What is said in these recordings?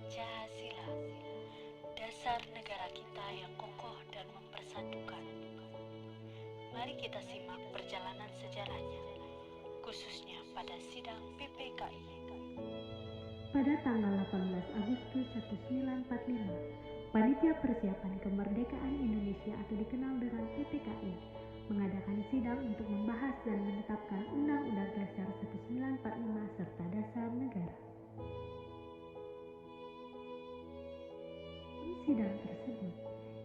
Pancasila, dasar negara kita yang kokoh dan mempersatukan. Mari kita simak perjalanan sejarahnya, khususnya pada sidang PPKI. Pada tanggal 18 Agustus 1945, Panitia Persiapan Kemerdekaan Indonesia atau dikenal dengan PPKI mengadakan sidang untuk membahas dan menetapkan Undang-Undang Dasar 1945 serta Dasar Negara. Di sidang tersebut,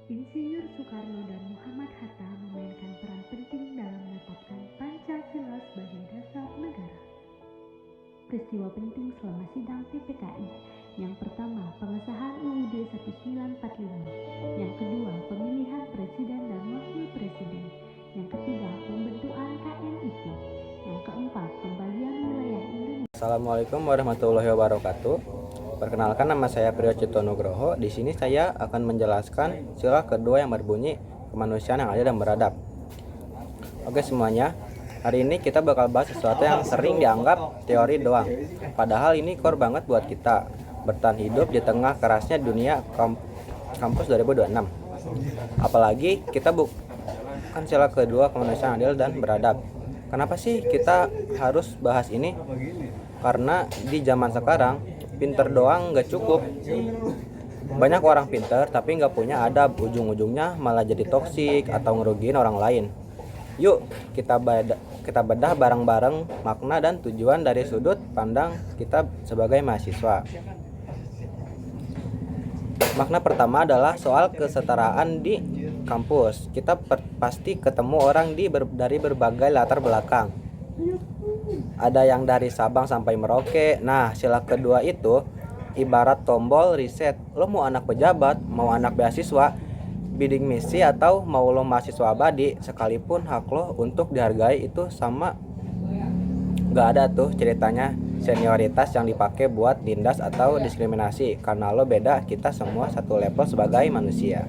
Insinyur Soekarno dan Muhammad Hatta memainkan peran penting dalam menetapkan Pancasila sebagai dasar negara. Peristiwa penting selama sidang PPKI, yang pertama pengesahan UUD 1945, yang kedua pemilihan presiden dan wakil presiden, yang ketiga pembentukan KNIP, yang keempat pembagian wilayah Indonesia. Assalamualaikum warahmatullahi wabarakatuh. Perkenalkan, nama saya Priyo Cipto Nugroho. Di sini saya akan menjelaskan sila kedua yang berbunyi kemanusiaan yang adil dan beradab. Oke semuanya, hari ini kita bakal bahas sesuatu yang sering dianggap teori doang. Padahal ini core banget buat kita bertahan hidup di tengah kerasnya dunia kampus 2026. Apalagi kita bukan sila kedua kemanusiaan adil dan beradab. Kenapa sih kita harus bahas ini? Karena di zaman sekarang pinter doang nggak cukup. Banyak orang pinter tapi nggak punya adab, ujung-ujungnya malah jadi toksik atau ngerugiin orang lain. Yuk kita bedah bareng-bareng makna dan tujuan dari sudut pandang kita sebagai mahasiswa. Makna pertama adalah soal kesetaraan di kampus. Kita pasti ketemu orang dari berbagai latar belakang. Ada yang dari Sabang sampai Merauke. Nah, sila kedua itu ibarat tombol reset. Lo mau anak pejabat, mau anak beasiswa, bidding misi, atau mau lo mahasiswa abadi, sekalipun hak lo untuk dihargai itu sama. Gak ada tuh ceritanya senioritas yang dipakai buat nindas atau diskriminasi. Karena lo beda, kita semua satu level sebagai manusia.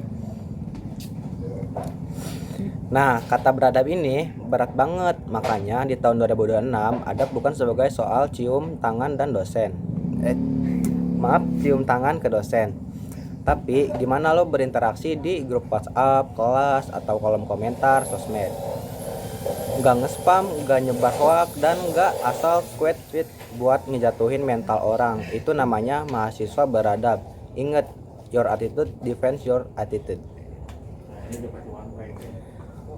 Nah, kata beradab ini berat banget. Makanya di tahun 2026 adab bukan sebagai soal cium tangan cium tangan ke dosen. Tapi gimana lo berinteraksi di grup WhatsApp, kelas, atau kolom komentar sosmed. Gak nge-spam, gak nyebar hoax, dan gak asal tweet buat ngejatuhin mental orang. Itu namanya mahasiswa beradab. Ingat, your attitude defends your attitude.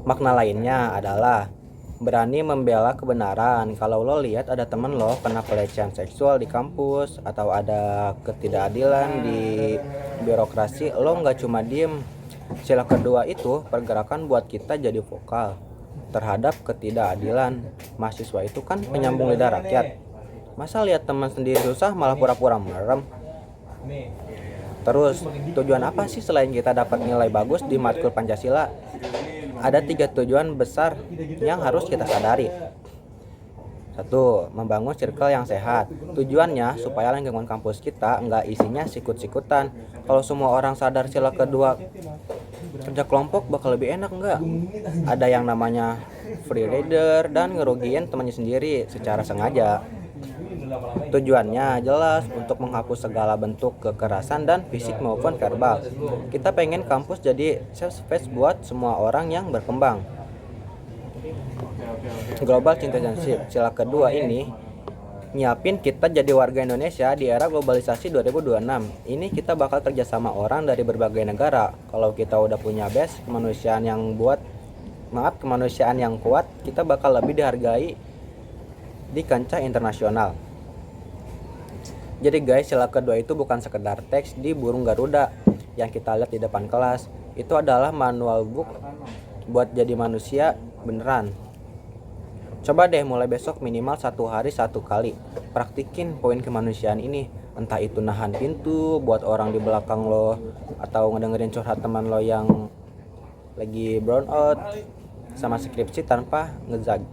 Makna lainnya adalah berani membela kebenaran. Kalau lo lihat ada temen lo kena pelecehan seksual di kampus atau ada ketidakadilan di birokrasi, lo nggak cuma diem. Sila kedua itu pergerakan buat kita jadi vokal terhadap ketidakadilan. Mahasiswa itu kan penyambung lidah rakyat. Masa lihat teman sendiri susah malah pura-pura merem? Terus tujuan apa sih selain kita dapat nilai bagus di matkul Pancasila? Ada 3 tujuan besar yang harus kita sadari. 1. Membangun circle yang sehat. Tujuannya supaya lingkungan kampus kita nggak isinya sikut-sikutan. Kalau semua orang sadar sila kedua kerja kelompok bakal lebih enak nggak? Ada yang namanya free rider dan ngerugiin temannya sendiri secara sengaja. Tujuannya jelas untuk menghapus segala bentuk kekerasan dan fisik maupun verbal. Kita pengen kampus jadi safe space buat semua orang yang berkembang. Global citizenship, sila kedua ini nyiapin kita jadi warga Indonesia di era globalisasi 2026. Ini kita bakal kerja sama orang dari berbagai negara. Kalau kita udah punya base kemanusiaan yang kuat, kita bakal lebih dihargai di kancah internasional. Jadi guys, sila kedua itu bukan sekedar teks di burung Garuda yang kita lihat di depan kelas. Itu adalah manual book buat jadi manusia beneran. Coba deh mulai besok minimal 1 hari 1 kali praktikin poin kemanusiaan ini. Entah itu nahan pintu buat orang di belakang lo, atau ngedengerin curhat teman lo yang lagi brown out sama skripsi tanpa ngezag.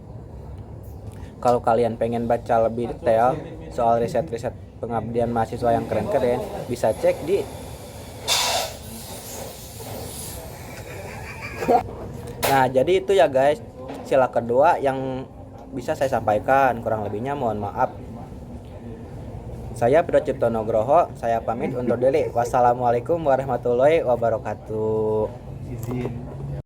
Kalau kalian pengen baca lebih detail soal riset-riset pengabdian mahasiswa yang keren-keren, bisa cek di Nah, jadi itu ya guys, sila kedua yang bisa saya sampaikan. Kurang lebihnya mohon maaf. Saya Priyo Cipto Nugroho, saya pamit undur diri. Wassalamualaikum warahmatullahi wabarakatuh. Izin.